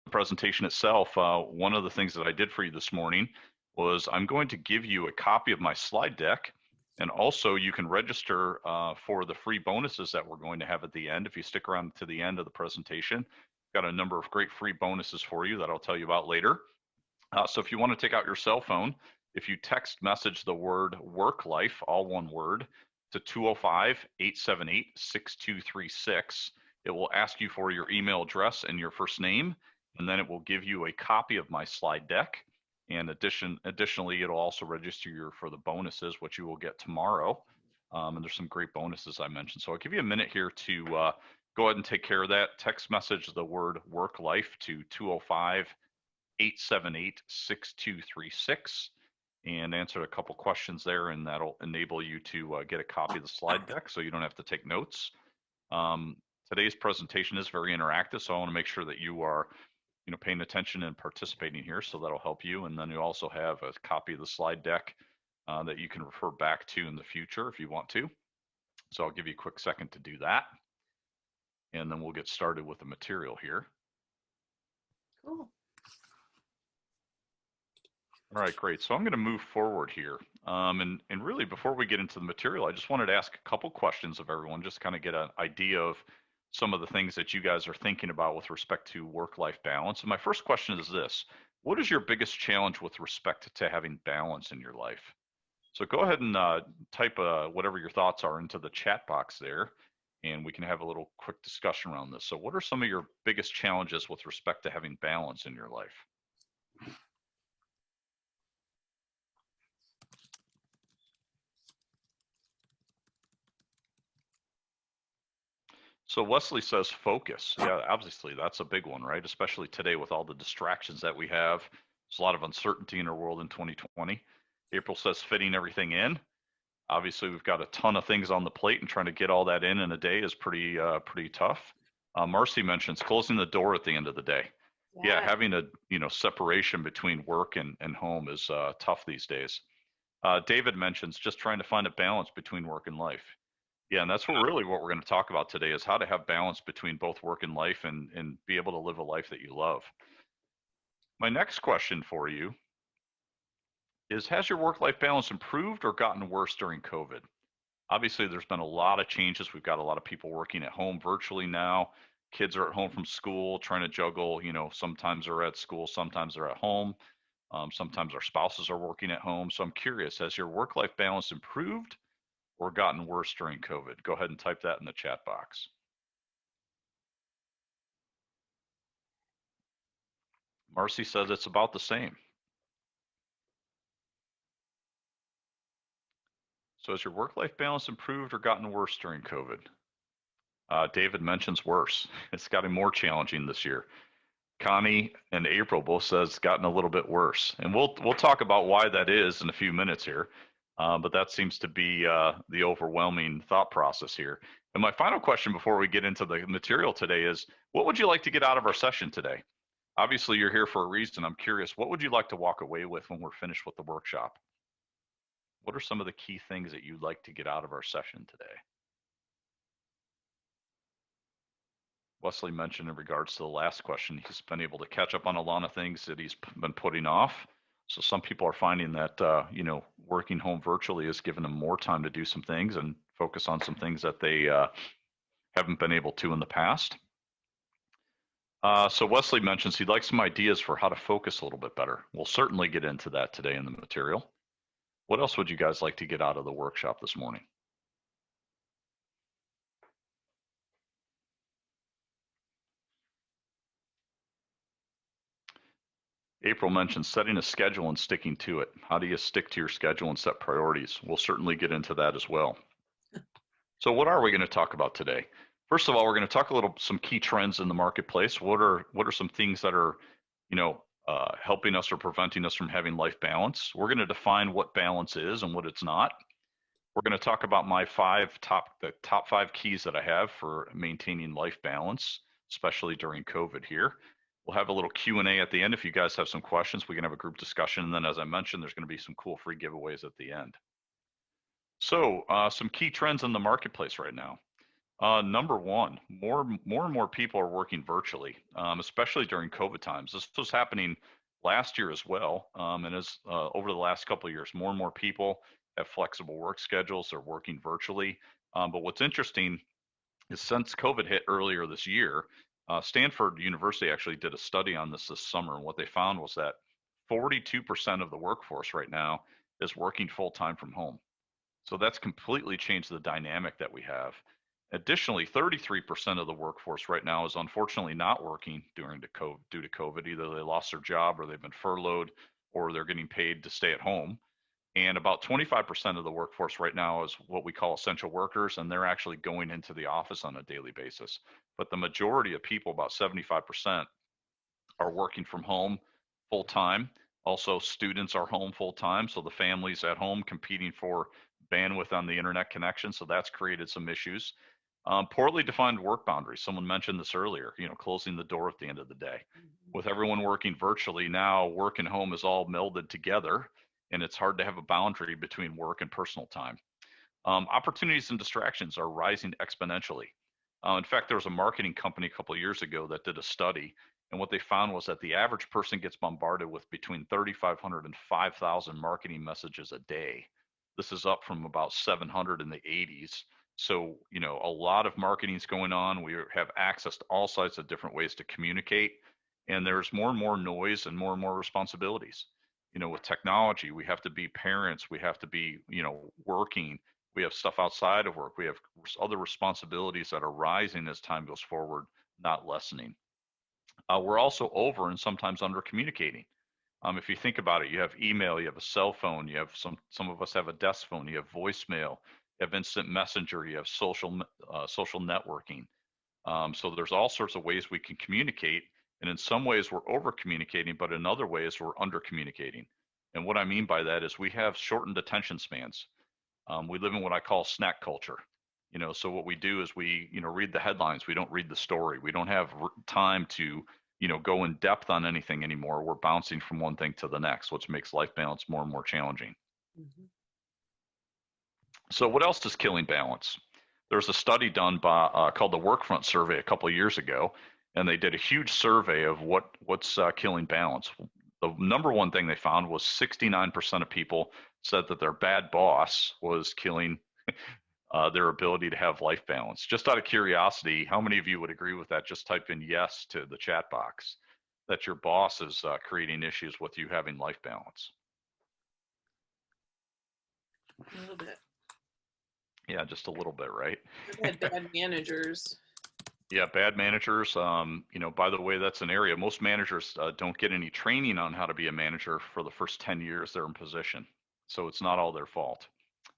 presentation itself, one of the things that I did for you this morning was I'm going to give you a copy of my slide deck, and also you can register for the free bonuses that we're going to have at the end. If you stick around to the end of the presentation, got a number of great free bonuses for you that I'll tell you about later. So if you want to take out your cell phone, if you text message the word work life, all one word, to 205-878-6236, it will ask you for your email address and your first name, and then it will give you a copy of my slide deck. And additionally, it'll also register you for the bonuses, which you will get tomorrow. And there's some great bonuses I mentioned. So I'll give you a minute here to go ahead and take care of that. Text message the word work life to 205-878-6236 and answer a couple questions there, and that'll enable you to get a copy of the slide deck so you don't have to take notes. Today's presentation is very interactive, so I want to make sure that you are paying attention and participating here, so that'll help you. And then you also have a copy of the slide deck that you can refer back to in the future if you want to. So I'll give you a quick second to do that, and then we'll get started with the material here. Cool. All right, great. So I'm going to move forward here. And really, before we get into the material, I just wanted to ask a couple questions of everyone, just kind of get an idea of some of the things that you guys are thinking about with respect to work-life balance. And my first question is this: what is your biggest challenge with respect to having balance in your life? So go ahead and type whatever your thoughts are into the chat box there, and we can have a little quick discussion around this. So what are some of your biggest challenges with respect to having balance in your life? So Wesley says focus. Yeah, obviously that's a big one, right? Especially today with all the distractions that we have. There's a lot of uncertainty in our world in 2020. April says fitting everything in. Obviously we've got a ton of things on the plate, and trying to get all that in a day is pretty tough. Marcy mentions closing the door at the end of the day. Yeah, having a separation between work and home is tough these days. David mentions just trying to find a balance between work and life. Yeah, and that's really what we're going to talk about today, is how to have balance between both work and life, and be able to live a life that you love. My next question for you is, has your work-life balance improved or gotten worse during COVID? Obviously, there's been a lot of changes. We've got a lot of people working at home virtually now. Kids are at home from school, trying to juggle, sometimes they're at school, sometimes they're at home. Sometimes our spouses are working at home. So I'm curious, has your work-life balance improved or gotten worse during COVID? Go ahead and type that in the chat box. Marcy says it's about the same. So has your work-life balance improved or gotten worse during COVID? David mentions worse. It's gotten more challenging this year. Connie and April both says it's gotten a little bit worse. And we'll talk about why that is in a few minutes here. But that seems to be the overwhelming thought process here. And my final question before we get into the material today is, what would you like to get out of our session today? Obviously, you're here for a reason. I'm curious, what would you like to walk away with when we're finished with the workshop? What are some of the key things that you'd like to get out of our session today? Wesley mentioned in regards to the last question, he's been able to catch up on a lot of things that he's been putting off. So some people are finding that, working home virtually has given them more time to do some things and focus on some things that they haven't been able to in the past. So Wesley mentions he'd like some ideas for how to focus a little bit better. We'll certainly get into that today in the material. What else would you guys like to get out of the workshop this morning? April mentioned setting a schedule and sticking to it. How do you stick to your schedule and set priorities? We'll certainly get into that as well. So what are we going to talk about today? First of all, we're going to talk some key trends in the marketplace. What are some things that are, helping us or preventing us from having life balance? We're going to define what balance is and what it's not. We're going to talk about the top 5 keys that I have for maintaining life balance, especially during COVID here. We'll have a little Q&A at the end. If you guys have some questions, we can have a group discussion. And then, as I mentioned, there's going to be some cool free giveaways at the end. So some key trends in the marketplace right now. Number one, more and more people are working virtually, especially during COVID times. This was happening last year as well, and as over the last couple of years, more and more people have flexible work schedules. They're working virtually. But what's interesting is since COVID hit earlier this year, Stanford University actually did a study on this summer, and what they found was that 42% of the workforce right now is working full time from home. So that's completely changed the dynamic that we have. Additionally, 33% of the workforce right now is unfortunately not working due to COVID. Either they lost their job or they've been furloughed or they're getting paid to stay at home. And about 25% of the workforce right now is what we call essential workers, and they're actually going into the office on a daily basis. But the majority of people, about 75%, are working from home full time. Also, students are home full time, so the families at home competing for bandwidth on the internet connection. So that's created some issues. Poorly defined work boundaries. Someone mentioned this earlier. Closing the door at the end of the day. Mhm. With everyone working virtually now, work and home is all melded together, and it's hard to have a boundary between work and personal time. Opportunities and distractions are rising exponentially. In fact, there was a marketing company a couple of years ago that did a study, and what they found was that the average person gets bombarded with between 3,500 and 5,000 marketing messages a day. This is up from about 700 in the 80s. So, a lot of marketing is going on. We have access to all sorts of different ways to communicate, and there's more and more noise and more responsibilities. With technology, we have to be parents, we have to be, working, we have stuff outside of work, we have other responsibilities that are rising as time goes forward, not lessening. We're also over and sometimes under communicating. If you think about it, you have email, you have a cell phone, you have some of us have a desk phone, you have voicemail, you have instant messenger, you have social networking. So there's all sorts of ways we can communicate, and in some ways we're over communicating, but in other ways we're under communicating. And what I mean by that is we have shortened attention spans. We live in what I call snack culture. So what we do is we, read the headlines. We don't read the story. We don't have time to, go in depth on anything anymore. We're bouncing from one thing to the next, which makes life balance more and more challenging. Mhm. So what else is killing balance? There's a study done by called the Workfront Survey a couple of years ago, and they did a huge survey of what's killing balance. The number one thing they found was 69% of people said that their bad boss was killing their ability to have life balance. Just out of curiosity, how many of you would agree with that? Just type in yes to the chat box that your boss is creating issues with you having life balance. A little bit. Yeah, just a little bit, right? I've had bad managers. Yeah, bad managers. By the way, that's an area most managers don't get any training on how to be a manager for the first 10 years they're in position. So it's not all their fault.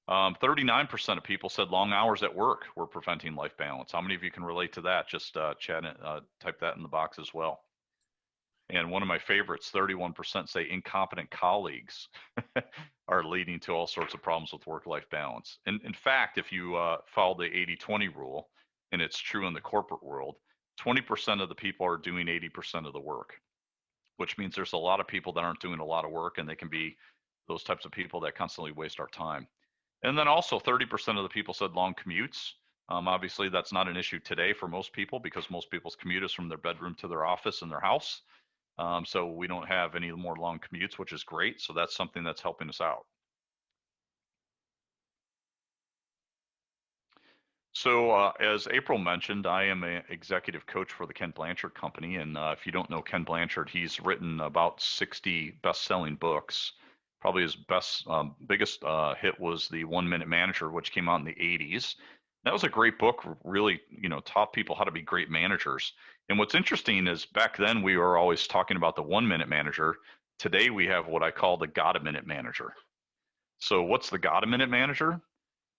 39% of people said long hours at work were preventing life balance. How many of you can relate to that? Just type that in the box as well. And one of my favorites, 31% say incompetent colleagues are leading to all sorts of problems with work-life balance. And in fact, if you follow the 80-20 rule, and it's true in the corporate world, 20% of the people are doing 80% of the work, which means there's a lot of people that aren't doing a lot of work, and they can be those types of people that constantly waste our time. And then also 30% of the people said long commutes. Obviously, that's not an issue today for most people because most people's commute is from their bedroom to their office and their house. So we don't have any more long commutes, which is great. So that's something that's helping us out. So as April mentioned, I am an executive coach for the Ken Blanchard Company. And if you don't know Ken Blanchard, he's written about 60 best-selling books. Probably his biggest hit was The 1 Minute Manager, which came out in the 80s. That was a great book, really, taught people how to be great managers. And what's interesting is back then we were always talking about the 1 minute manager. Today we have what I call the got a minute manager. So what's the got a minute manager?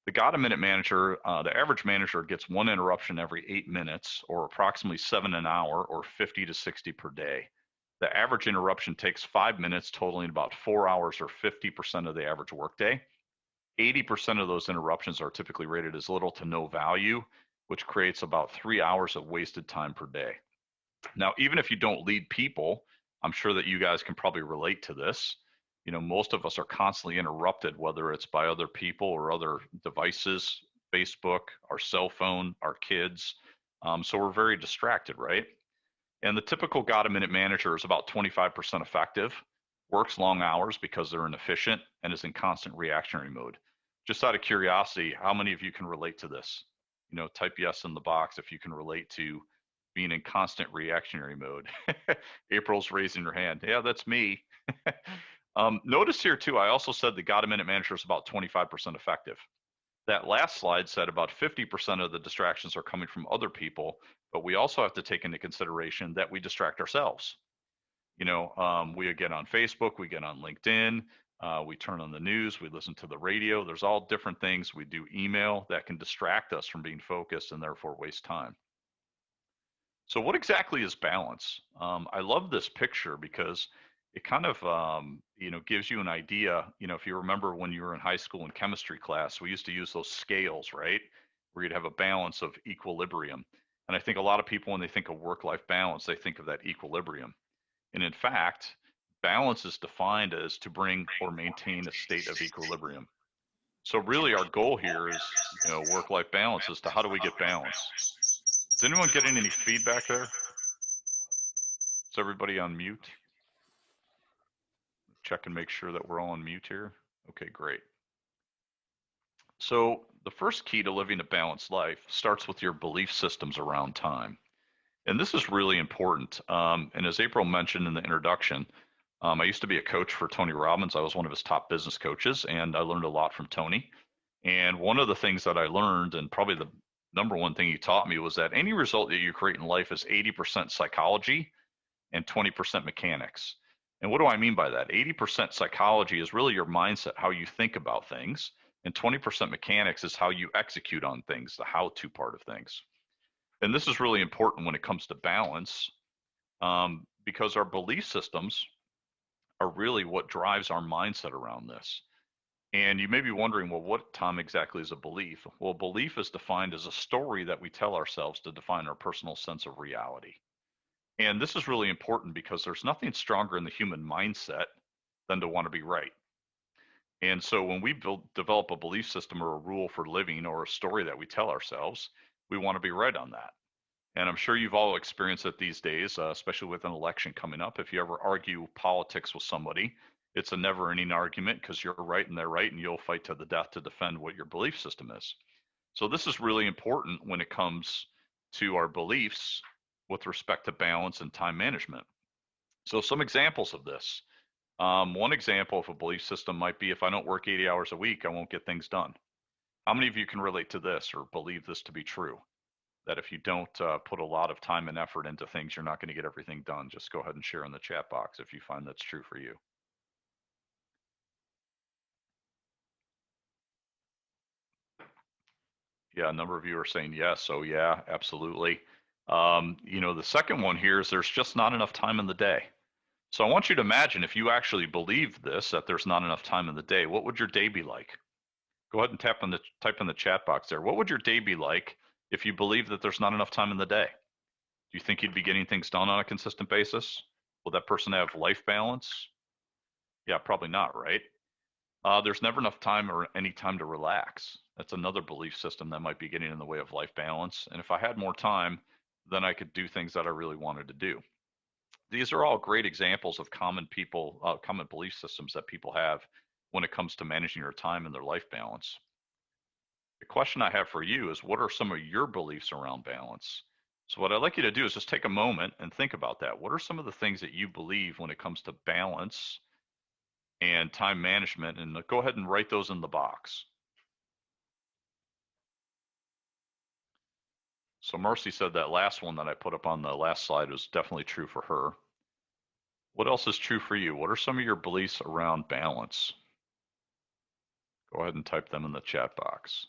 The got a minute manager, the average manager gets one interruption every 8 minutes or approximately 7 an hour or 50 to 60 per day. The average interruption takes 5 minutes, totaling about 4 hours or 50% of the average workday. 80% of those interruptions are typically rated as little to no value, which creates about 3 hours of wasted time per day. Now, even if you don't lead people, I'm sure that you guys can probably relate to this. Most of us are constantly interrupted, whether it's by other people or other devices, Facebook, our cell phone, our kids. So we're very distracted, right? And the typical got a minute manager is about 25% effective, works long hours because they're inefficient, and is in constant reactionary mode. Just out of curiosity, how many of you can relate to this? Type yes in the box if you can relate to being in constant reactionary mode. April's raising her hand. Yeah, that's me. Notice here too, I also said the got a minute manager is about 25% effective. That last slide said about 50% of the distractions are coming from other people, but we also have to take into consideration that we distract ourselves. We get on Facebook, we get on LinkedIn, we turn on the news, we listen to the radio. There's all different things. We do email that can distract us from being focused and therefore waste time. So what exactly is balance? I love this picture because it kind of gives you an idea. If you remember when you were in high school in chemistry class, we used to use those scales, right, where you'd have a balance of equilibrium. And I think a lot of people, when they think of work-life balance, they think of that equilibrium. And in fact, balance is defined as to bring or maintain a state of equilibrium. So really our goal here is, work-life balance as to how do we get balance. Is anyone getting any feedback there? Is everybody on mute? Check and make sure that we're all on mute here. Okay, great. So the first key to living a balanced life starts with your belief systems around time. And this is really important. And as April mentioned in the introduction, I used to be a coach for Tony Robbins. I was one of his top business coaches, and I learned a lot from Tony. And one of the things that I learned, and probably the number one thing he taught me, was that any result that you create in life is 80% psychology and 20% mechanics. And what do I mean by that? 80% psychology is really your mindset, how you think about things, and 20% mechanics is how you execute on things, the how-to part of things. And this is really important when it comes to balance, because our belief systems are really what drives our mindset around this. And you may be wondering, well, what, Tom, exactly is a belief? Well, belief is defined as a story that we tell ourselves to define our personal sense of reality. And this is really important because there's nothing stronger in the human mindset than to want to be right. And so when we develop a belief system or a rule for living or a story that we tell ourselves, we want to be right on that. And I'm sure you've all experienced it these days, especially with an election coming up. If you ever argue politics with somebody, it's a never-ending argument because you're right and they're right, and you'll fight to the death to defend what your belief system is. So this is really important when it comes to our beliefs with respect to balance and time management. So some examples of this. One example of a belief system might be, if I don't work 80 hours a week, I won't get things done. How many of you can relate to this or believe this to be true? That if you don't put a lot of time and effort into things, you're not going to get everything done. Just go ahead and share in the chat box if you find that's true for you. Yeah, a number of you are saying yes. So yeah, absolutely. The second one here is there's just not enough time in the day. So I want you to imagine if you actually believe this, that there's not enough time in the day, what would your day be like? Go ahead and type in the chat box there. What would your day be like if you believe that there's not enough time in the day? Do you think you'd be getting things done on a consistent basis? Will that person have life balance? Yeah, probably not, right? There's never enough time or any time to relax. That's another belief system that might be getting in the way of life balance. And if I had more time, then I could do things that I really wanted to do. These are all great examples of common belief systems that people have when it comes to managing their time and their life balance. The question I have for you is, what are some of your beliefs around balance? So what I'd like you to do is just take a moment and think about that. What are some of the things that you believe when it comes to balance and time management? And go ahead and write those in the box. So Marcy said that last one that I put up on the last slide was definitely true for her. What else is true for you? What are some of your beliefs around balance? Go ahead and type them in the chat box.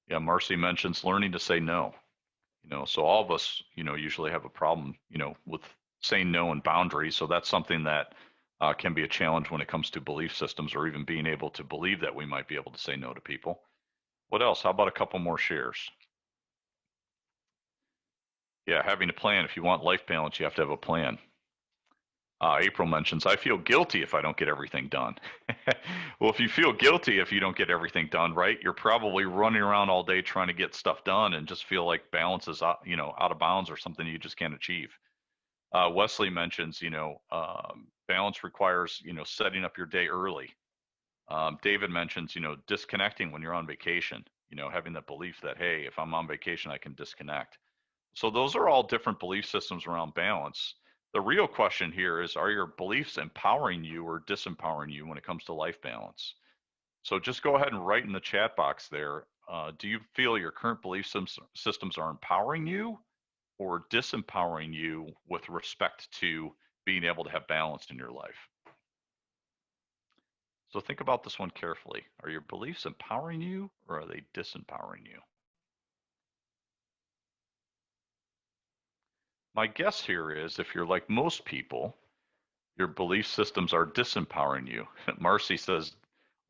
Yeah, Marcy mentions learning to say no. So all of us, usually have a problem, with saying no and boundaries. So that's something that can be a challenge when it comes to belief systems, or even being able to believe that we might be able to say no to people. What else? How about a couple more shares? Yeah, having a plan. If you want life balance, you have to have a plan. April mentions, I feel guilty if I don't get everything done. Well, if you feel guilty if you don't get everything done, right, you're probably running around all day trying to get stuff done and just feel like balance is out, out of bounds or something you just can't achieve. Wesley mentions, balance requires, setting up your day early. David mentions, disconnecting when you're on vacation, having that belief that, hey, if I'm on vacation, I can disconnect. So those are all different belief systems around balance. The real question here is, are your beliefs empowering you or disempowering you when it comes to life balance? So just go ahead and write in the chat box there. Do you feel your current belief systems are empowering you or disempowering you with respect to being able to have balance in your life? So think about this one carefully. Are your beliefs empowering you or are they disempowering you? My guess here is if you're like most people, your belief systems are disempowering you. Marcy says,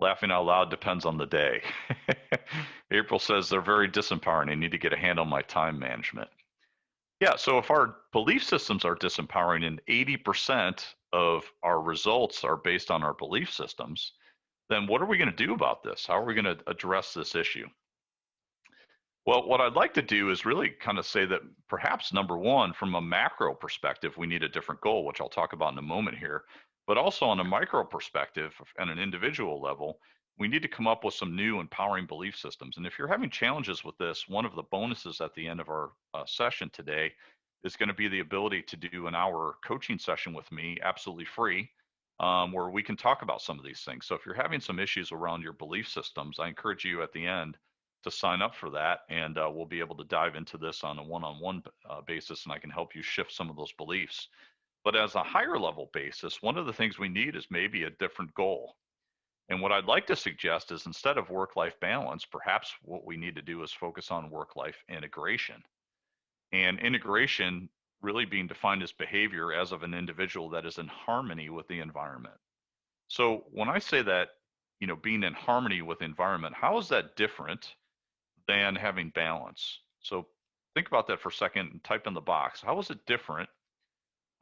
laughing out loud depends on the day. April says they're very disempowering. I need to get a handle on my time management. Yeah, so if our belief systems are disempowering and 80% of our results are based on our belief systems, then what are we going to do about this? How are we going to address this issue? Well, what I'd like to do is really kind of say that perhaps number one, from a macro perspective, we need a different goal, which I'll talk about in a moment here. But also on a micro perspective and an individual level, we need to come up with some new empowering belief systems. And if you're having challenges with this, one of the bonuses at the end of our session today is going to be the ability to do an hour coaching session with me, absolutely free, where we can talk about some of these things. So if you're having some issues around your belief systems, I encourage you at the end to sign up for that, and we'll be able to dive into this on a one-on-one basis, and I can help you shift some of those beliefs. But as a higher level basis, one of the things we need is maybe a different goal. And what I'd like to suggest is instead of work-life balance, perhaps what we need to do is focus on work-life integration. And integration really being defined as behavior as of an individual that is in harmony with the environment. So when I say that, being in harmony with the environment, how is that different than having balance? So think about that for a second and type in the box. How is it different?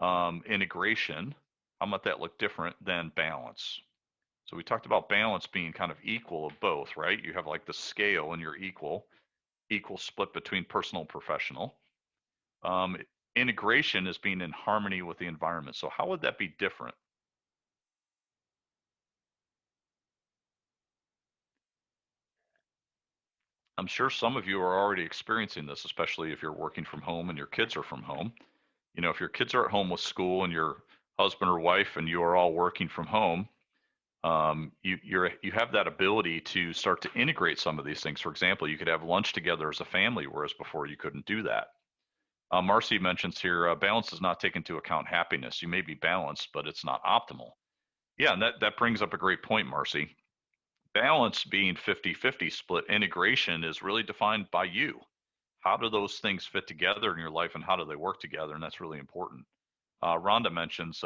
Integration, how might that look different than balance? So we talked about balance being kind of equal of both, right? You have like the scale and you're equal split between personal and professional. Um, Integration is being in harmony with the environment. So how would that be different? I'm sure some of you are already experiencing this, especially if you're working from home and your kids are from home. If your kids are at home with school and your husband or wife and you are all working from home, you have that ability to start to integrate some of these things. For example, you could have lunch together as a family, whereas before you couldn't do that. Marcy mentions here, balance does not take into account happiness. You may be balanced, but it's not optimal. Yeah, and that brings up a great point, Marcy. Balance being 50-50 split, integration is really defined by you. How do those things fit together in your life and how do they work together? And that's really important. Rhonda mentions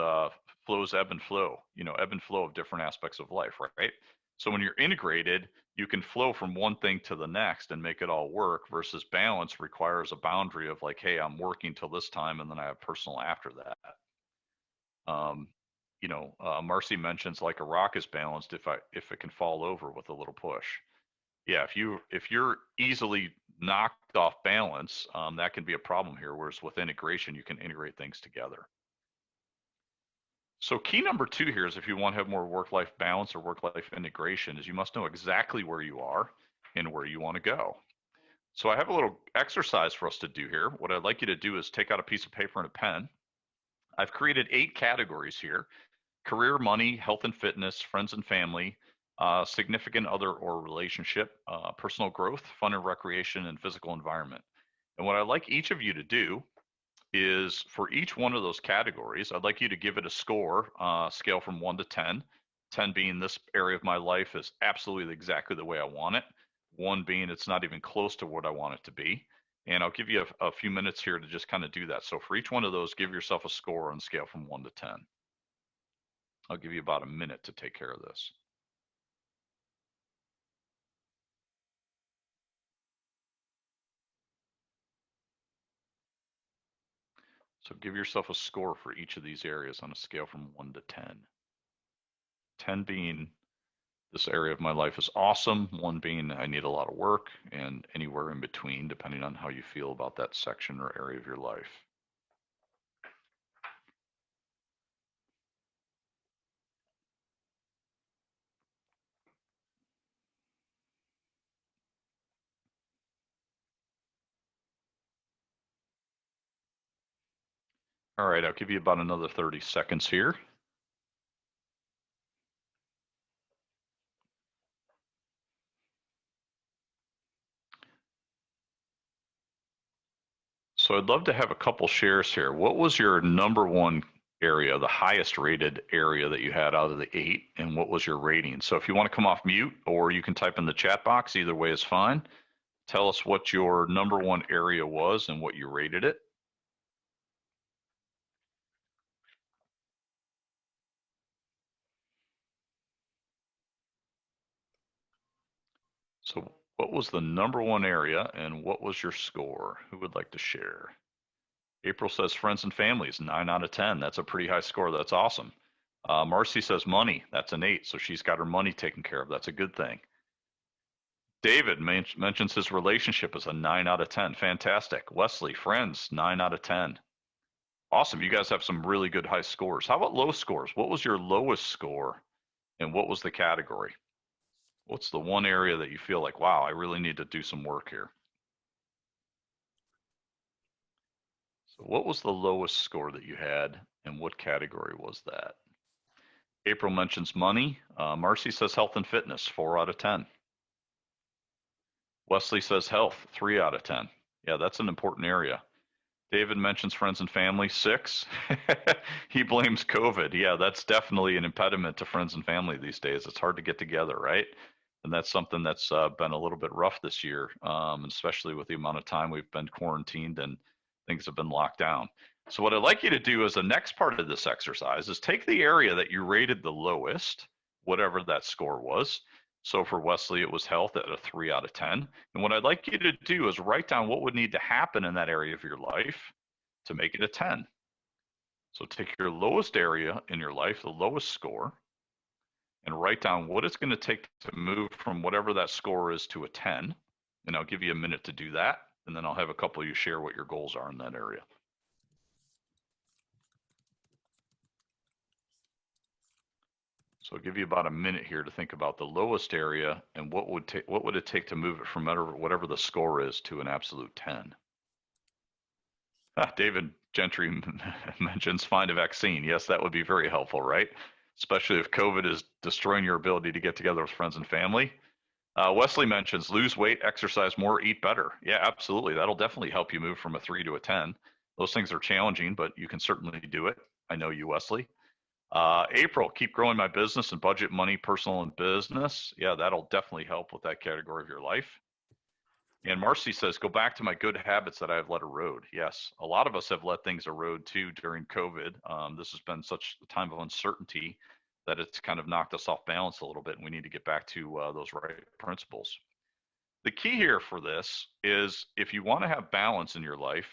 flows ebb and flow, ebb and flow of different aspects of life, right? So when you're integrated, you can flow from one thing to the next and make it all work versus balance requires a boundary of like, hey, I'm working till this time and then I have personal after that. Marcy mentions like a rock is balanced if it can fall over with a little push. Yeah, if you're easily knocked off balance, that can be a problem here. Whereas with integration, you can integrate things together. So key number two here is if you want to have more work-life balance or work-life integration is you must know exactly where you are and where you want to go. So I have a little exercise for us to do here. What I'd like you to do is take out a piece of paper and a pen. I've created 8 categories here: career, money, health and fitness, friends and family, significant other or relationship, personal growth, fun and recreation, and physical environment. And what I'd like each of you to do is for each one of those categories, I'd like you to give it a score, scale from 1 to 10. 10 being this area of my life is absolutely exactly the way I want it. 1 being it's not even close to what I want it to be. And I'll give you a few minutes here to just kind of do that. So for each one of those, give yourself a score on scale from 1 to 10. I'll give you about a minute to take care of this. So give yourself a score for each of these areas on a scale from 1 to 10. 10 being this area of my life is awesome, 1 being I need a lot of work, and anywhere in between, depending on how you feel about that section or area of your life. All right, I'll give you about another 30 seconds here. So I'd love to have a couple shares here. What was your number 1 area, the highest rated area that you had out of the 8, and what was your rating? So if you want to come off mute, or you can type in the chat box, either way is fine. Tell us what your number 1 area was and what you rated it. So what was the number 1 area and what was your score? Who would like to share? April says friends and families, 9 out of 10. That's a pretty high score. That's awesome. Marcy says money. That's an 8. So she's got her money taken care of. That's a good thing. David mentions his relationship as a 9 out of 10. Fantastic. Wesley, friends, 9 out of 10. Awesome. You guys have some really good high scores. How about low scores? What was your lowest score and what was the category? What's the one area that you feel like, wow, I really need to do some work here? So what was the lowest score that you had and what category was that? April mentions money. Marcy says health and fitness, 4 out of 10. Wesley says health, 3 out of 10. Yeah, that's an important area. David mentions friends and family, 6. He blames COVID. Yeah, that's definitely an impediment to friends and family these days. It's hard to get together, right? And that's something that's been a little bit rough this year, especially with the amount of time we've been quarantined and things have been locked down. So what I'd like you to do as the next part of this exercise is take the area that you rated the lowest, whatever that score was. So for Wesley, it was health at a 3 out of 10. And what I'd like you to do is write down what would need to happen in that area of your life to make it a 10. So take your lowest area in your life, the lowest score, and write down what it's going to take to move from whatever that score is to a 10. And I'll give you a minute to do that. And then I'll have a couple of you share what your goals are in that area. So I'll give you about a minute here to think about the lowest area and what would it take to move it from whatever the score is to an absolute 10. David Gentry mentions find a vaccine. Yes, that would be very helpful, right? Especially if COVID is destroying your ability to get together with friends and family. Wesley mentions lose weight, exercise more, eat better. Yeah, absolutely. That'll definitely help you move from a 3 to a 10. Those things are challenging, but you can certainly do it. I know you, Wesley. April, keep growing my business and budget money, personal and business. Yeah, that'll definitely help with that category of your life. And Marcy says, go back to my good habits that I've let erode. Yes, a lot of us have let things erode too during COVID. This has been such a time of uncertainty that it's kind of knocked us off balance a little bit, and we need to get back to those right principles. The key here for this is if you want to have balance in your life,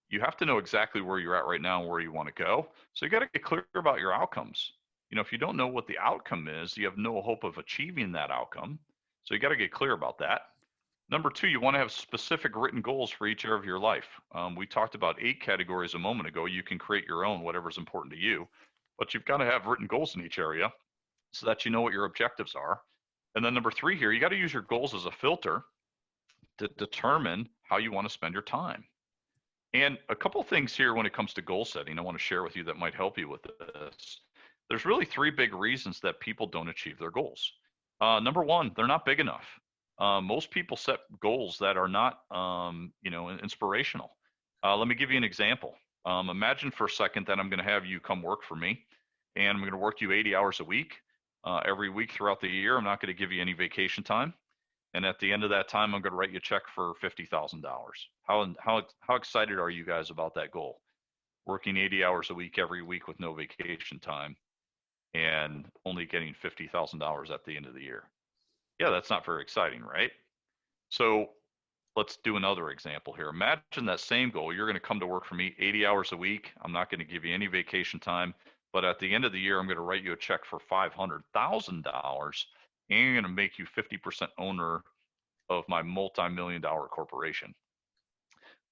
you have to know exactly where you're at right now and where you want to go. So you got to get clear about your outcomes. If you don't know what the outcome is, you have no hope of achieving that outcome. So you got to get clear about that. Number 2, you want to have specific written goals for each area of your life. We talked about 8 categories a moment ago. You can create your own, whatever's important to you, but you've got to have written goals in each area so that you know what your objectives are. And then number 3 here, you got to use your goals as a filter to determine how you want to spend your time. And a couple things here when it comes to goal setting I want to share with you that might help you with this. There's really 3 big reasons that people don't achieve their goals. Number 1, they're not big enough. Most people set goals that are not, inspirational. Let me give you an example. Imagine for a second that I'm going to have you come work for me, and I'm going to work you 80 hours a week. Every week throughout the year, I'm not going to give you any vacation time. And at the end of that time, I'm going to write you a check for $50,000. How excited are you guys about that goal? Working 80 hours a week every week with no vacation time and only getting $50,000 at the end of the year. Yeah, that's not very exciting, right? So let's do another example here. Imagine that same goal. You're going to come to work for me 80 hours a week. I'm not going to give you any vacation time, but at the end of the year, I'm going to write you a check for $500,000 and I'm going to make you 50% owner of my multi-million dollar corporation.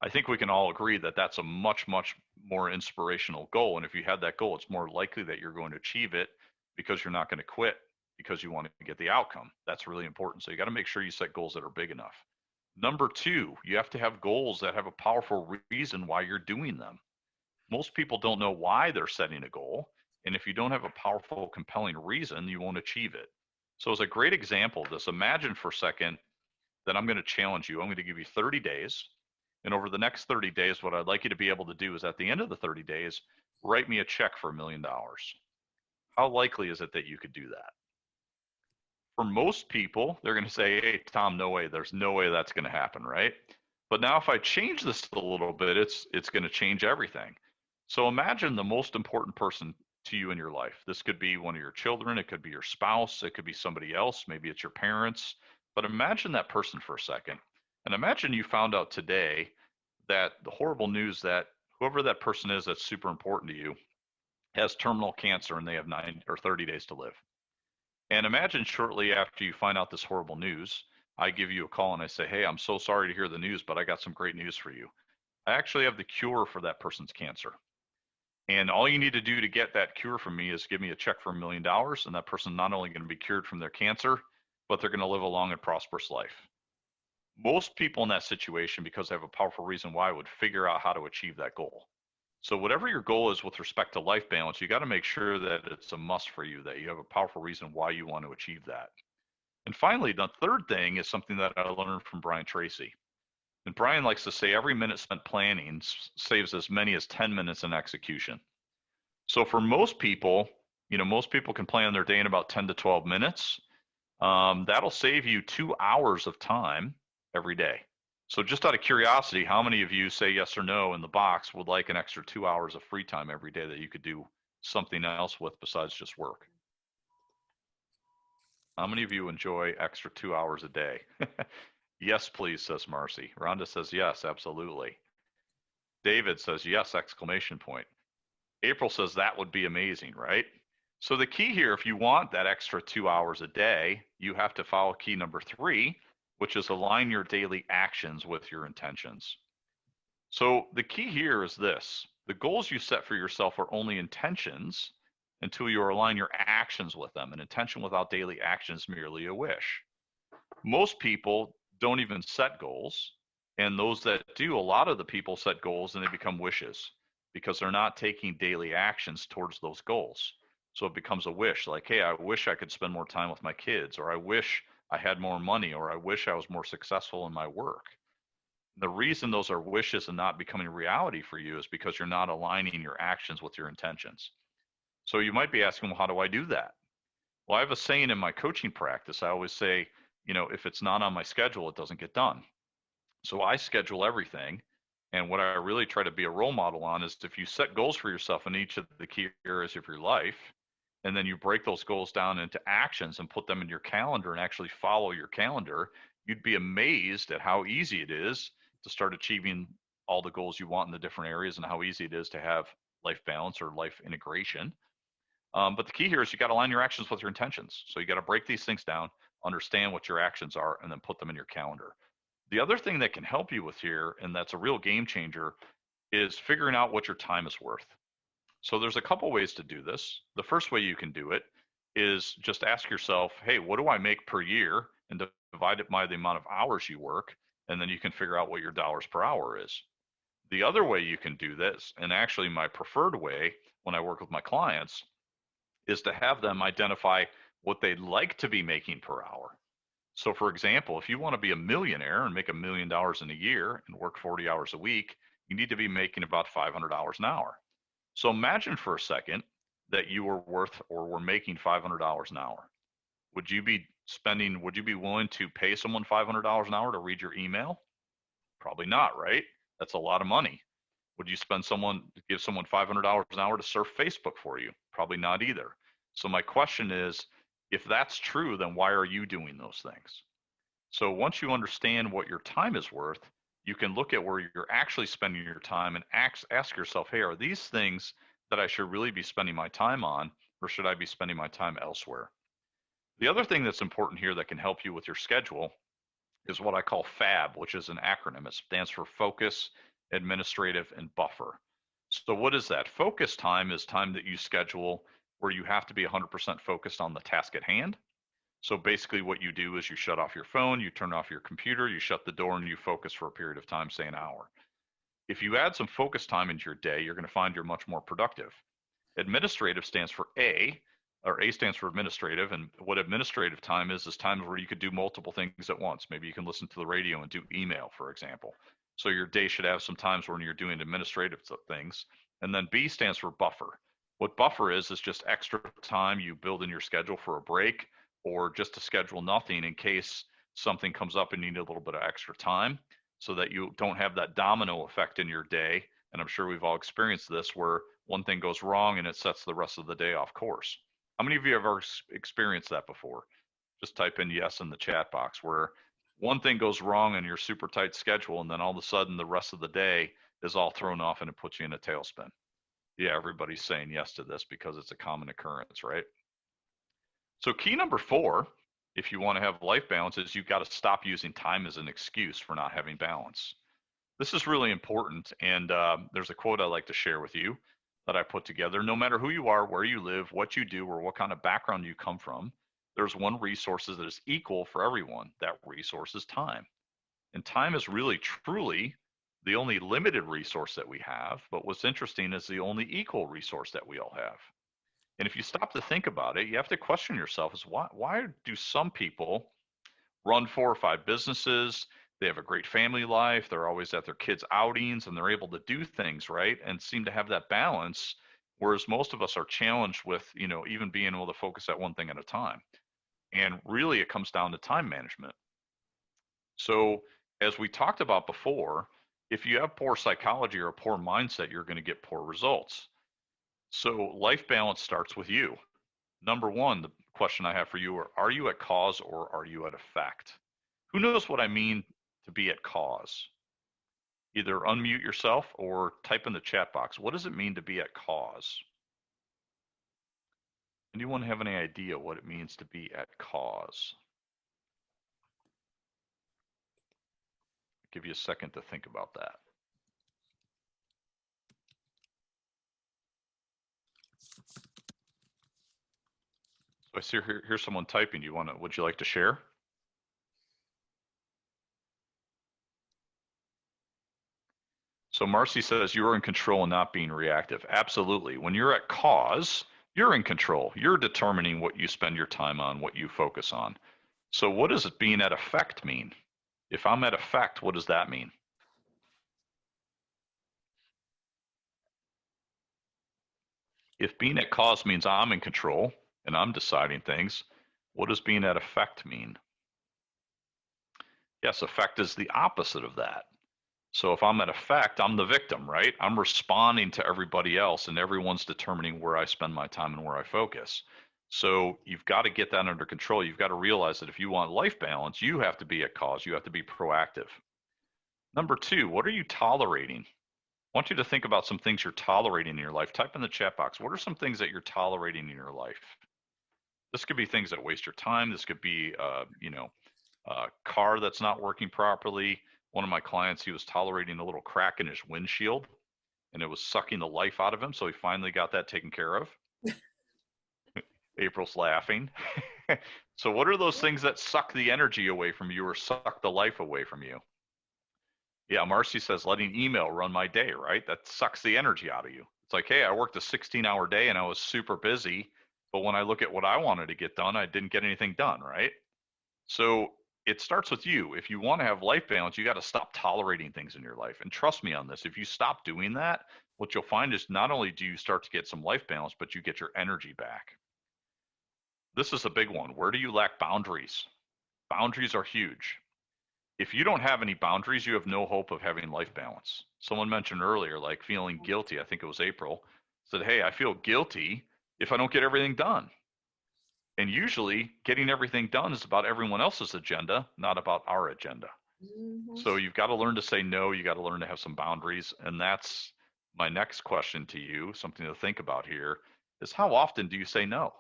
I think we can all agree that that's a much, much more inspirational goal. And if you have that goal, it's more likely that you're going to achieve it because you're not going to quit because you want to get the outcome. That's really important. So you got to make sure you set goals that are big enough. Number two, you have to have goals that have a powerful reason why you're doing them. Most people don't know why they're setting a goal. And if you don't have a powerful, compelling reason, you won't achieve it. So, as a great example of this, imagine for a second that I'm going to challenge you. I'm going to give you 30 days. And over the next 30 days, what I'd like you to be able to do is at the end of the 30 days, write me a check for $1 million. How likely is it that you could do that? For most people, they're going to say, hey, Tom, no way. There's no way that's going to happen, right? But now if I change this a little bit, it's going to change everything. So imagine the most important person to you in your life. This could be one of your children. It could be your spouse. It could be somebody else. Maybe it's your parents. But imagine that person for a second. And imagine you found out today that the horrible news that whoever that person is that's super important to you has terminal cancer and they have 9 or 30 days to live. And imagine shortly after you find out this horrible news, I give you a call and I say, hey, I'm so sorry to hear the news, but I got some great news for you. I actually have the cure for that person's cancer. And all you need to do to get that cure from me is give me a check for $1 million. And that person not only going to be cured from their cancer, but they're going to live a long and prosperous life. Most people in that situation, because they have a powerful reason why, would figure out how to achieve that goal. So whatever your goal is with respect to life balance, you got to make sure that it's a must for you, that you have a powerful reason why you want to achieve that. And finally, the third thing is something that I learned from Brian Tracy. And Brian likes to say every minute spent planning saves as many as 10 minutes in execution. So for most people, most people can plan their day in about 10 to 12 minutes. That'll save you 2 hours of time every day. So just out of curiosity, how many of you, say yes or no in the box, would like an extra 2 hours of free time every day that you could do something else with besides just work? How many of you enjoy extra 2 hours a day? Yes, please, says Marcy. Rhonda says yes, absolutely. David says yes, exclamation point. April says that would be amazing, right? So the key here, if you want that extra 2 hours a day, you have to follow key number 3, which is align your daily actions with your intentions. So the key here is this: the goals you set for yourself are only intentions until you align your actions with them. An intention without daily action is merely a wish. Most people don't even set goals. And those that do, a lot of the people set goals and they become wishes because they're not taking daily actions towards those goals. So it becomes a wish like, hey, I wish I could spend more time with my kids, or I wish I had more money, or I wish I was more successful in my work. The reason those are wishes and not becoming reality for you is because you're not aligning your actions with your intentions. So you might be asking, well, how do I do that? Well, I have a saying in my coaching practice. I always say, if it's not on my schedule, it doesn't get done. So I schedule everything. And what I really try to be a role model on is if you set goals for yourself in each of the key areas of your life, and then you break those goals down into actions and put them in your calendar and actually follow your calendar, you'd be amazed at how easy it is to start achieving all the goals you want in the different areas and how easy it is to have life balance or life integration. But the key here is you got to align your actions with your intentions. So you got to break these things down, understand what your actions are, and then put them in your calendar. The other thing that can help you with here, and that's a real game changer, is figuring out what your time is worth. So there's a couple ways to do this. The first way you can do it is just ask yourself, hey, what do I make per year? And divide it by the amount of hours you work. And then you can figure out what your dollars per hour is. The other way you can do this, and actually my preferred way when I work with my clients, is to have them identify what they'd like to be making per hour. So for example, if you want to be a millionaire and make $1 million in a year and work 40 hours a week, you need to be making about $500 an hour. So imagine for a second that you were worth or were making $500 an hour. Would you be willing to pay someone $500 an hour to read your email? Probably not, right? That's a lot of money. Would you give someone $500 an hour to surf Facebook for you? Probably not either. So my question is, if that's true, then why are you doing those things? So once you understand what your time is worth, you can look at where you're actually spending your time and ask yourself, hey, are these things that I should really be spending my time on, or should I be spending my time elsewhere? The other thing that's important here that can help you with your schedule is what I call FAB, which is an acronym. It stands for focus, administrative, and buffer. So what is that? Focus time is time that you schedule where you have to be 100% focused on the task at hand. So basically what you do is you shut off your phone, you turn off your computer, you shut the door, and you focus for a period of time, say an hour. If you add some focus time into your day, you're going to find you're much more productive. Administrative stands for A, or A stands for administrative. And what administrative time is times where you could do multiple things at once. Maybe you can listen to the radio and do email, for example. So your day should have some times when you're doing administrative things. And then B stands for buffer. What buffer is just extra time you build in your schedule for a break or just to schedule nothing in case something comes up and you need a little bit of extra time so that you don't have that domino effect in your day. And I'm sure we've all experienced this where one thing goes wrong and it sets the rest of the day off course. How many of you have ever experienced that before? Just type in yes in the chat box where one thing goes wrong in your super tight schedule and then all of a sudden the rest of the day is all thrown off and it puts you in a tailspin. Yeah, everybody's saying yes to this because it's a common occurrence, right? So key number 4, if you want to have life balance, is you've got to stop using time as an excuse for not having balance. This is really important, and there's a quote I like to share with you that I put together. No matter who you are, where you live, what you do, or what kind of background you come from, there's one resource that is equal for everyone. That resource is time. And time is really, truly the only limited resource that we have. But what's interesting is the only equal resource that we all have. And if you stop to think about it, you have to question yourself: is why do some people run 4 or 5 businesses? They have a great family life. They're always at their kids' outings and they're able to do things right and seem to have that balance. Whereas most of us are challenged with, even being able to focus at one thing at a time. And really, it comes down to time management. So, as we talked about before, if you have poor psychology or a poor mindset, you're going to get poor results. So, life balance starts with you. Number one, the question I have for you are you at cause or are you at effect? Who knows what I mean to be at cause? Either unmute yourself or type in the chat box. What does it mean to be at cause? Anyone have any idea what it means to be at cause? I'll give you a second to think about that. So I see here's someone typing. Would you like to share? So Marcy says you are in control and not being reactive. Absolutely. When you're at cause, you're in control. You're determining what you spend your time on, what you focus on. So what does it being at effect mean? If I'm at effect, what does that mean? If being at cause means I'm in control and I'm deciding things, what does being at effect mean? Yes, effect is the opposite of that. So if I'm at effect, I'm the victim, right? I'm responding to everybody else and everyone's determining where I spend my time and where I focus. So you've got to get that under control. You've got to realize that if you want life balance, you have to be at cause. You have to be proactive. Number 2, what are you tolerating? I want you to think about some things you're tolerating in your life. Type in the chat box. What are some things that you're tolerating in your life? This could be things that waste your time. This could be, a car that's not working properly. One of my clients, he was tolerating a little crack in his windshield and it was sucking the life out of him. So he finally got that taken care of. April's laughing. So what are those things that suck the energy away from you or suck the life away from you? Yeah, Marcy says letting email run my day, right? That sucks the energy out of you. It's like, hey, I worked a 16-hour day and I was super busy, but when I look at what I wanted to get done, I didn't get anything done, right? So it starts with you. If you want to have life balance, you got to stop tolerating things in your life. And trust me on this, if you stop doing that, what you'll find is not only do you start to get some life balance, but you get your energy back. This is a big one. Where do you lack boundaries? Boundaries are huge. If you don't have any boundaries, you have no hope of having life balance. Someone mentioned earlier, like feeling guilty. I think it was April, said, hey, I feel guilty if I don't get everything done. And usually getting everything done is about everyone else's agenda, not about our agenda. Mhm. So you've got to learn to say no. You got to learn to have some boundaries. And that's my next question to you, something to think about here is how often do you say no?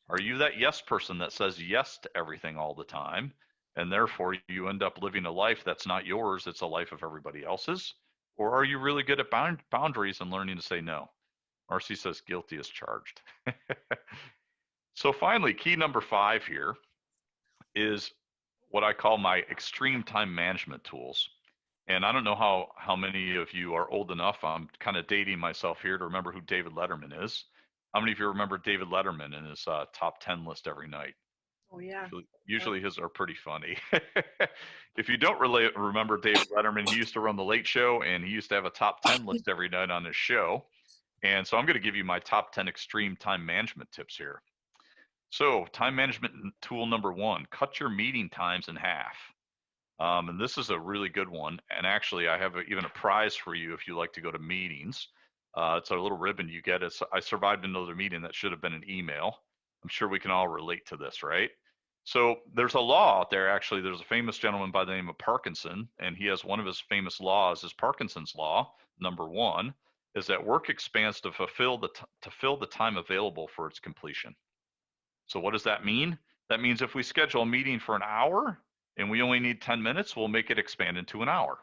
Are you that yes person that says yes to everything all the time? And therefore you end up living a life that's not yours, it's a life of everybody else's? Or are you really good at boundaries and learning to say no? Marcy says guilty as charged. So finally, key number 5 here is what I call my extreme time management tools. And I don't know how many of you are old enough. I'm kind of dating myself here to remember who David Letterman is. How many of you remember David Letterman and his top 10 list every night? Oh yeah. Usually his are pretty funny. If you don't really remember David Letterman, he used to run the Late Show and he used to have a top 10 list every night on his show. And so I'm going to give you my top 10 extreme time management tips here. So, time management tool number 1, cut your meeting times in half. And this is a really good one. And actually, I have even a prize for you if you like to go to meetings. It's a little ribbon you get. I survived another meeting that should have been an email. I'm sure we can all relate to this, right? So there's a law out there. Actually, there's a famous gentleman by the name of Parkinson, and he has one of his famous laws is Parkinson's law. Number 1 is that work expands to fill the time available for its completion. So what does that mean? That means if we schedule a meeting for an hour and we only need 10 minutes, we'll make it expand into an hour.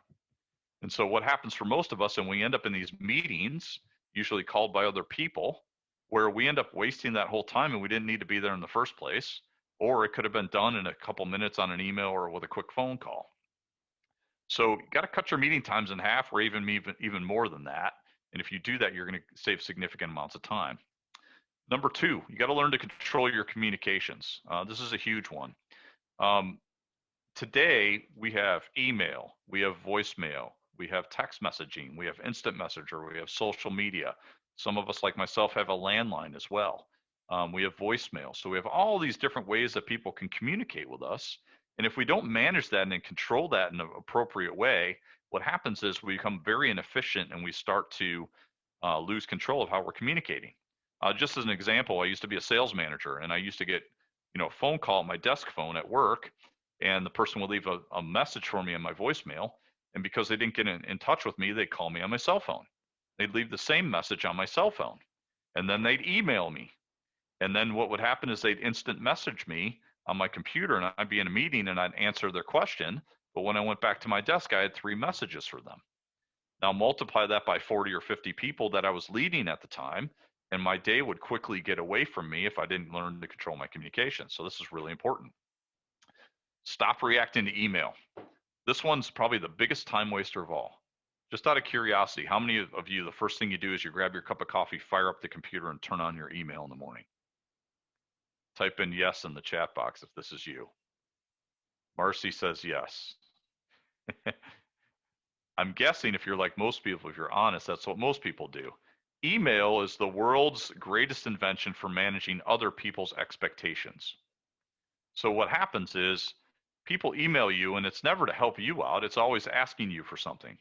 And so what happens for most of us, and we end up in these meetings, usually called by other people, where we end up wasting that whole time and we didn't need to be there in the first place, or it could have been done in a couple minutes on an email or with a quick phone call. So you got to cut your meeting times in half or even more than that. And if you do that, you're going to save significant amounts of time. Number 2, you got to learn to control your communications. This is a huge one. Um, Today, we have email, we have voicemail, we have text messaging, we have instant messenger, we have social media. Some of us, like myself, have a landline as well. We have voicemail. So we have all these different ways that people can communicate with us. And if we don't manage that and control that in an appropriate way, what happens is we become very inefficient and we start to lose control of how we're communicating. Just as an example, I used to be a sales manager and I used to get, a phone call on my desk phone at work, and the person would leave a message for me on my voicemail. And because they didn't get in touch with me, they'd call me on my cell phone. They'd leave the same message on my cell phone. And then they'd email me. And then what would happen is they'd instant message me on my computer, and I'd be in a meeting and I'd answer their question. But when I went back to my desk, I had 3 messages for them. Now multiply that by 40 or 50 people that I was leading at the time, and my day would quickly get away from me if I didn't learn to control my communication. So this is really important. Stop reacting to email. This one's probably the biggest time waster of all. Just out of curiosity, how many of you, the first thing you do is you grab your cup of coffee, fire up the computer, and turn on your email in the morning? Type in yes in the chat box if this is you. Marcy says yes. I'm guessing if you're like most people, if you're honest, that's what most people do. Email is the world's greatest invention for managing other people's expectations. So what happens is people email you and it's never to help you out. It's always asking you for something.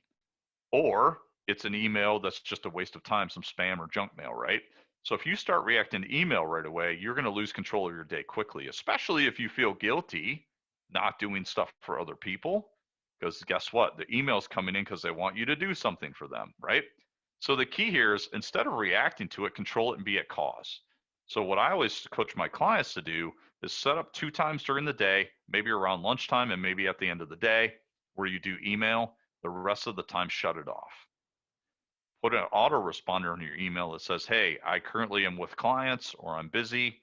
Or it's an email that's just a waste of time, some spam or junk mail, right? So if you start reacting to email right away, you're going to lose control of your day quickly, especially if you feel guilty not doing stuff for other people. Because guess what? The email's coming in because they want you to do something for them, right? So the key here is instead of reacting to it, control it and be at cause. So what I always coach my clients to do is set up 2 times during the day, maybe around lunchtime and maybe at the end of the day, where you do email. The rest of the time, shut it off. Put an autoresponder on your email that says, hey, I currently am with clients or I'm busy.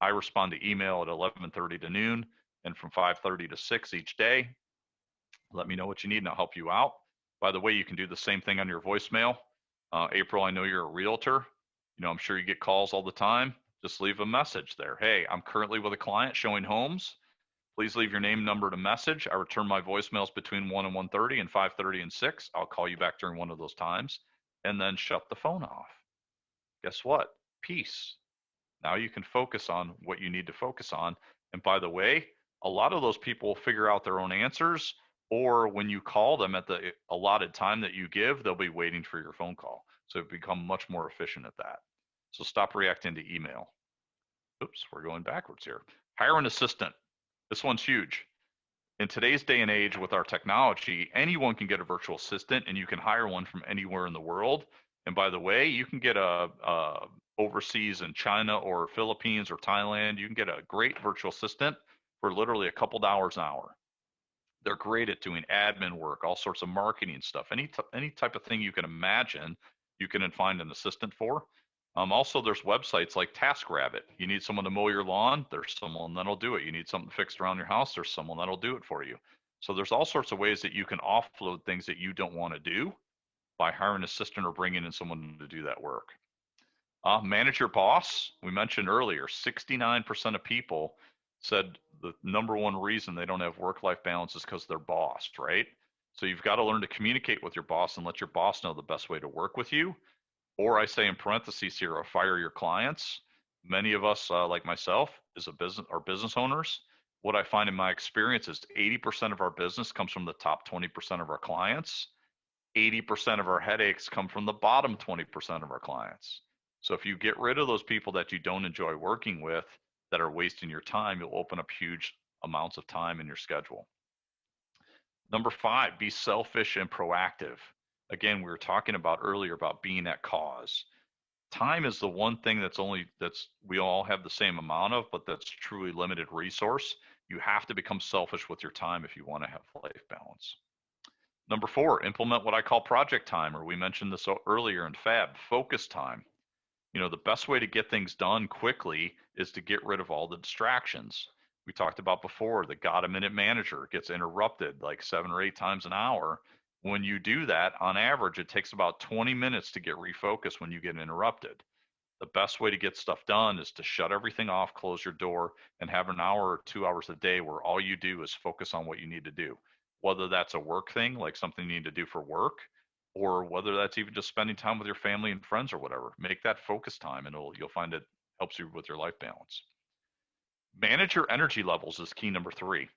I respond to email at 11:30 to noon and from 5:30 to 6 each day. Let me know what you need and I'll help you out. By the way, you can do the same thing on your voicemail. April, I know you're a realtor. I'm sure you get calls all the time. Just leave a message there. Hey, I'm currently with a client showing homes. Please leave your name, number, and a message. I return my voicemails between 1 and 1:30 and 5:30 and 6. I'll call you back during one of those times and then shut the phone off. Guess what? Peace. Now you can focus on what you need to focus on. And by the way, a lot of those people will figure out their own answers, or when you call them at the allotted time that you give, they'll be waiting for your phone call. So become much more efficient at that. So stop reacting to email. oops, we're going backwards here. Hire an assistant. This one's huge. In today's day and age with our technology, anyone can get a virtual assistant and you can hire one from anywhere in the world. And by the way, you can get a overseas in China or Philippines or Thailand, you can get a great virtual assistant for literally a couple dollars an hour. They're great at doing admin work, all sorts of marketing stuff, any type of thing you can imagine, you can find an assistant for. Also, there's websites like TaskRabbit. You need someone to mow your lawn, there's someone that'll do it. You need something fixed around your house, there's someone that'll do it for you. So there's all sorts of ways that you can offload things that you don't want to do by hiring an assistant or bringing in someone to do that work. Manage your boss. We mentioned earlier, 69% of people said the number one reason they don't have work-life balance is because they're bossed, right? So you've got to learn to communicate with your boss and let your boss know the best way to work with you. Or I say in parentheses here, or fire your clients. Many of us, like myself, are business owners. What I find in my experience is 80% of our business comes from the top 20% of our clients. 80% of our headaches come from the bottom 20% of our clients. So if you get rid of those people that you don't enjoy working with, that are wasting your time, you'll open up huge amounts of time in your schedule. Number 5, be selfish and proactive. Again, we were talking about earlier about being at cause. Time is the one thing that's we all have the same amount of, but that's truly limited resource. You have to become selfish with your time if you want to have life balance. Number 4, implement what I call project time, or we mentioned this earlier in FAB, focus time. The best way to get things done quickly is to get rid of all the distractions. We talked about before, the got a minute manager gets interrupted like 7 or 8 times an hour. When you do that, on average, it takes about 20 minutes to get refocused when you get interrupted. The best way to get stuff done is to shut everything off, close your door, and have an hour or 2 hours a day where all you do is focus on what you need to do. Whether that's a work thing, like something you need to do for work, or whether that's even just spending time with your family and friends or whatever. Make that focus time and you'll find it helps you with your life balance. Manage your energy levels is key number 3.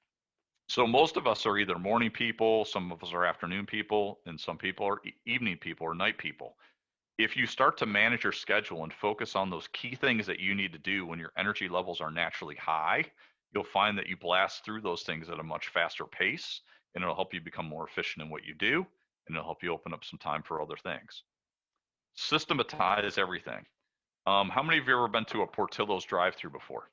So most of us are either morning people, some of us are afternoon people, and some people are evening people or night people. If you start to manage your schedule and focus on those key things that you need to do when your energy levels are naturally high, you'll find that you blast through those things at a much faster pace, and it'll help you become more efficient in what you do, and it'll help you open up some time for other things. Systematize everything. How many of you have ever been to a Portillo's drive-through before?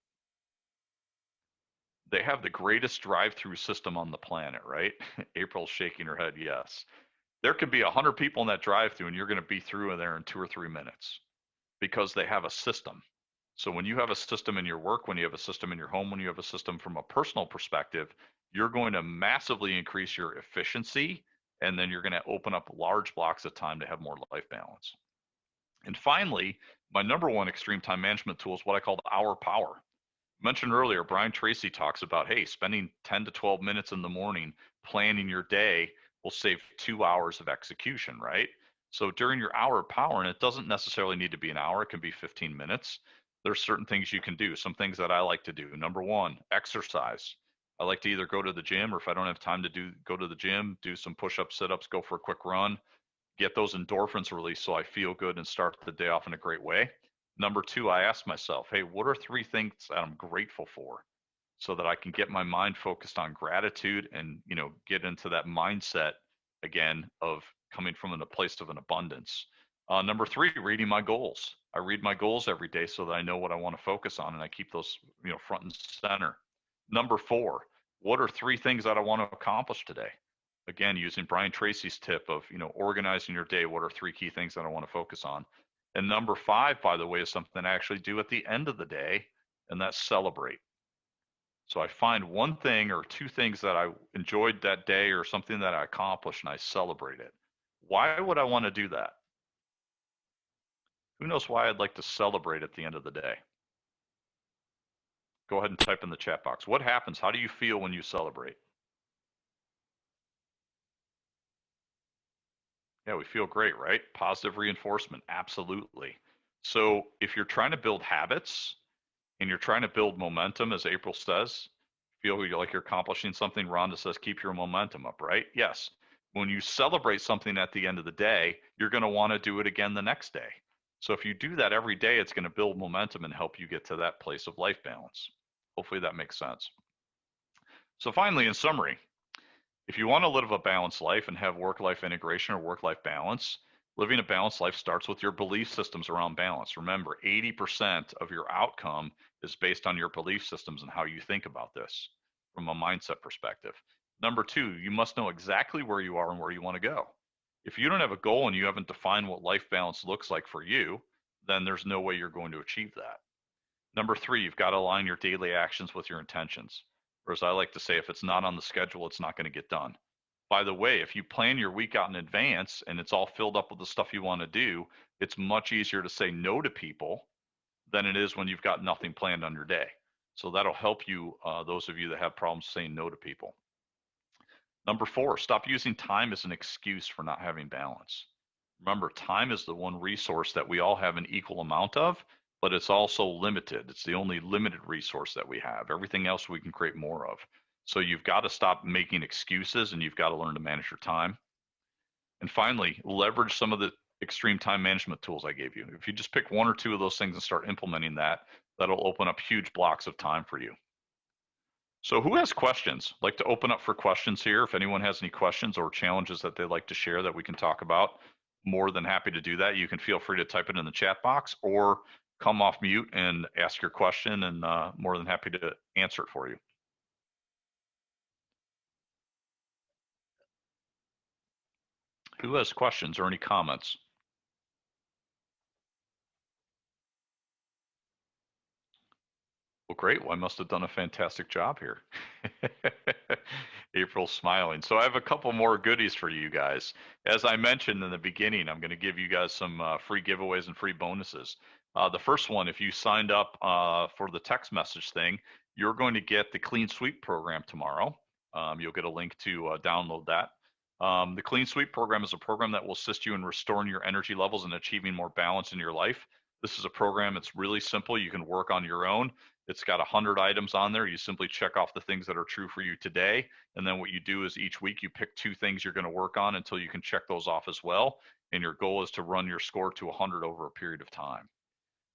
They have the greatest drive-through system on the planet, right? April's shaking her head, yes. There could be 100 people in that drive-through, and you're going to be through in there in 2 or 3 minutes because they have a system. So when you have a system in your work, when you have a system in your home, when you have a system from a personal perspective, you're going to massively increase your efficiency, and then you're going to open up large blocks of time to have more life balance. And finally, my number one extreme time management tool is what I call the hour power. Mentioned earlier, Brian Tracy talks about, hey, spending 10 to 12 minutes in the morning planning your day will save 2 hours of execution, right? So during your hour of power, and it doesn't necessarily need to be an hour, it can be 15 minutes. There's certain things you can do. Some things that I like to do. Number 1, exercise. I like to either go to the gym, or if I don't have time to go to the gym, do some push-ups, sit-ups, go for a quick run, get those endorphins released so I feel good and start the day off in a great way. Number 2, I ask myself, hey, what are 3 things that I'm grateful for so that I can get my mind focused on gratitude and, get into that mindset again of coming from a place of an abundance. Number 3, reading my goals. I read my goals every day so that I know what I want to focus on and I keep those, front and center. Number 4, what are 3 things that I want to accomplish today? Again, using Brian Tracy's tip of, organizing your day, what are 3 key things that I want to focus on? And number 5, by the way, is something I actually do at the end of the day, and that's celebrate. So I find 1 thing or 2 things that I enjoyed that day or something that I accomplished, and I celebrate it. Why would I want to do that? Who knows why I'd like to celebrate at the end of the day? Go ahead and type in the chat box. What happens? How do you feel when you celebrate? Yeah, we feel great, right? Positive reinforcement, absolutely. So if you're trying to build habits and you're trying to build momentum, as April says, feel like you're accomplishing something, Rhonda says, keep your momentum up, right? Yes. When you celebrate something at the end of the day, you're going to want to do it again the next day. So if you do that every day, it's going to build momentum and help you get to that place of life balance. Hopefully that makes sense. So finally, in summary, if you want to live a balanced life and have work-life integration or work-life balance, living a balanced life starts with your belief systems around balance. Remember, 80% of your outcome is based on your belief systems and how you think about this from a mindset perspective. Number two, you must know exactly where you are and where you want to go. If you don't have a goal and you haven't defined what life balance looks like for you, then there's no way you're going to achieve that. Number three, you've got to align your daily actions with your intentions. Or as I like to say, if it's not on the schedule, it's not going to get done. By the way, if you plan your week out in advance and it's all filled up with the stuff you want to do, it's much easier to say no to people than it is when you've got nothing planned on your day. So that'll help you, those of you that have problems saying no to people. Number four, stop using time as an excuse for not having balance. Remember, time is the one resource that we all have an equal amount of, but it's also limited. It's the only limited resource that we have. Everything else we can create more of. So you've got to stop making excuses and you've got to learn to manage your time. And finally, leverage some of the extreme time management tools I gave you. If you just pick one or two of those things and start implementing that, that'll open up huge blocks of time for you. So who has questions? I'd like to open up for questions here. If anyone has any questions or challenges that they'd like to share that we can talk about, more than happy to do that. You can feel free to type it in the chat box or come off mute and ask your question, and more than happy to answer it for you. Who has questions or any comments? Well, great. Well, I must have done a fantastic job here. April's smiling. So I have a couple more goodies for you guys. As I mentioned in the beginning, I'm going to give you guys some free giveaways and free bonuses. The first one, if you signed up for the text message thing, you're going to get the Clean Sweep program tomorrow. You'll get a link to download that. The Clean Sweep program is a program that will assist you in restoring your energy levels and achieving more balance in your life. This is a program that's really simple. You can work on your own. It's got 100 items on there. You simply check off the things that are true for you today. And then what you do is each week you pick 2 things you're going to work on until you can check those off as well. And your goal is to run your score to 100 over a period of time.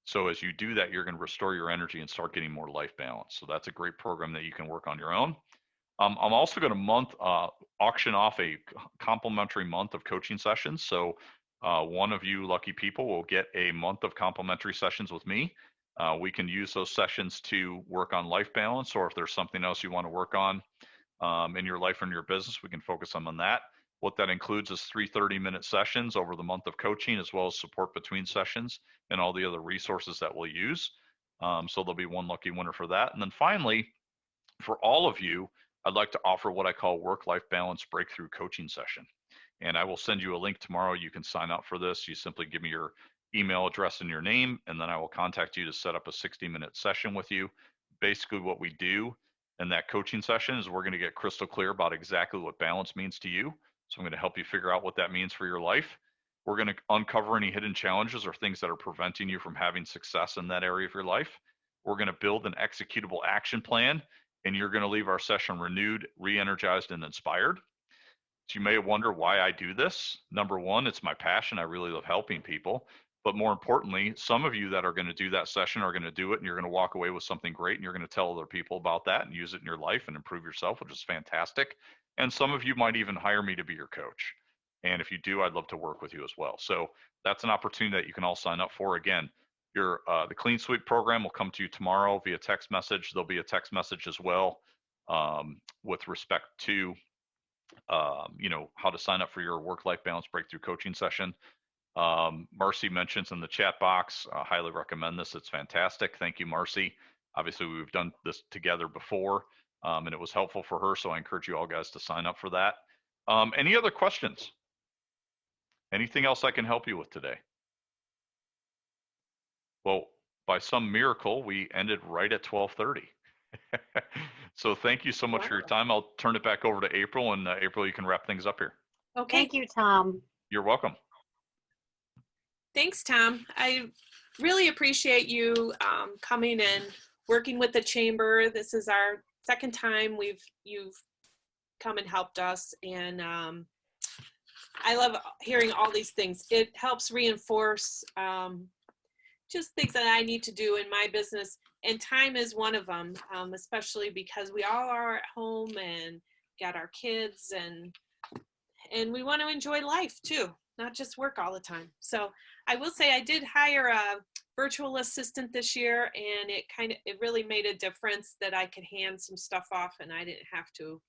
So as you do that, you're going to restore your energy and start getting more life balance. So that's a great program that you can work on your own. I'm also going to auction off a complimentary month of coaching sessions. So one of you lucky people will get a month of complimentary sessions with me. We can use those sessions to work on life balance, or if there's something else you want to work on in your life or in your business, we can focus on that. What that includes is 3 30-minute sessions over the month of coaching, as well as support between sessions and all the other resources that we'll use. So there'll be one lucky winner for that. And then finally, for all of you, I'd like to offer what I call work-life balance breakthrough coaching session. And I will send you a link tomorrow. You can sign up for this. You simply give me your email address and your name, and then I will contact you to set up a 60-minute session with you. Basically what we do in that coaching session is we're going to get crystal clear about exactly what balance means to you. So I'm going to help you figure out what that means for your life. We're going to uncover any hidden challenges or things that are preventing you from having success in that area of your life. We're going to build an executable action plan, and you're going to leave our session renewed, re-energized, and inspired. So you may wonder why I do this. Number one, it's my passion. I really love helping people. But more importantly, some of you that are going to do that session are going to do it, and you're going to walk away with something great, and you're going to tell other people about that and use it in your life and improve yourself, which is fantastic. And some of you might even hire me to be your coach. And if you do, I'd love to work with you as well. So that's an opportunity that you can all sign up for. Again, the Clean Sweep program will come to you tomorrow via text message. There'll be a text message as well with respect to how to sign up for your work-life balance breakthrough coaching session. Marcy mentions in the chat box, highly recommend this. It's fantastic. Thank you, Marcy. Obviously, we've done this together before, and it was helpful for her, so I encourage you all guys to sign up for that. Any other questions? Anything else I can help you with today? Well, by some miracle, we ended right at 12:30. So thank you so much for your time. I'll turn it back over to April, and April, you can wrap things up here. Okay. Thank you, Tom. You're welcome. Thanks, Tom. I really appreciate you coming and working with the chamber. This is our second time you've come and helped us, and I love hearing all these things. It helps reinforce just things that I need to do in my business. And time is one of them, especially because we all are at home and got our kids, and we want to enjoy life too, not just work all the time. So I will say I did hire a virtual assistant this year, and it really made a difference that I could hand some stuff off and I didn't have to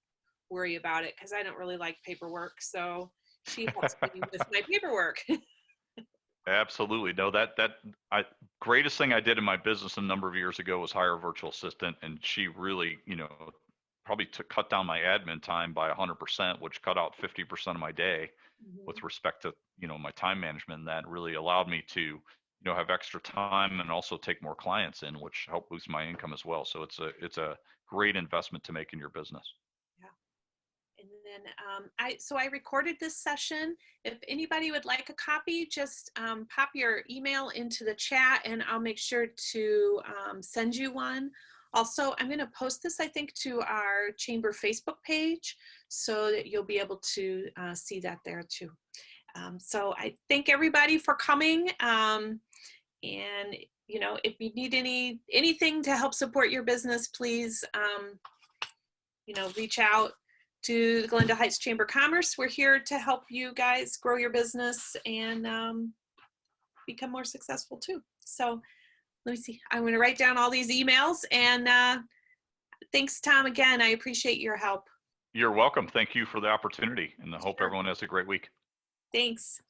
worry about it, because I don't really like paperwork. So she helps me with my paperwork. Absolutely. No, greatest thing I did in my business a number of years ago was hire a virtual assistant, and she really, probably cut down my admin time by 100%, which cut out 50% of my day with respect to, my time management. And that really allowed me to, have extra time and also take more clients in, which helped boost my income as well. So it's a great investment to make in your business. And then I recorded this session. If anybody would like a copy, just pop your email into the chat and I'll make sure to send you one. Also, I'm going to post this, I think, to our Chamber Facebook page so that you'll be able to see that there too. So I thank everybody for coming. And if you need anything to help support your business, please, reach out to the Glendale Heights Chamber of Commerce. We're here to help you guys grow your business and become more successful too. So let me see. I'm going to write down all these emails, and thanks, Tom, again. I appreciate your help. You're welcome. Thank you for the opportunity, and I hope everyone has a great week. Thanks.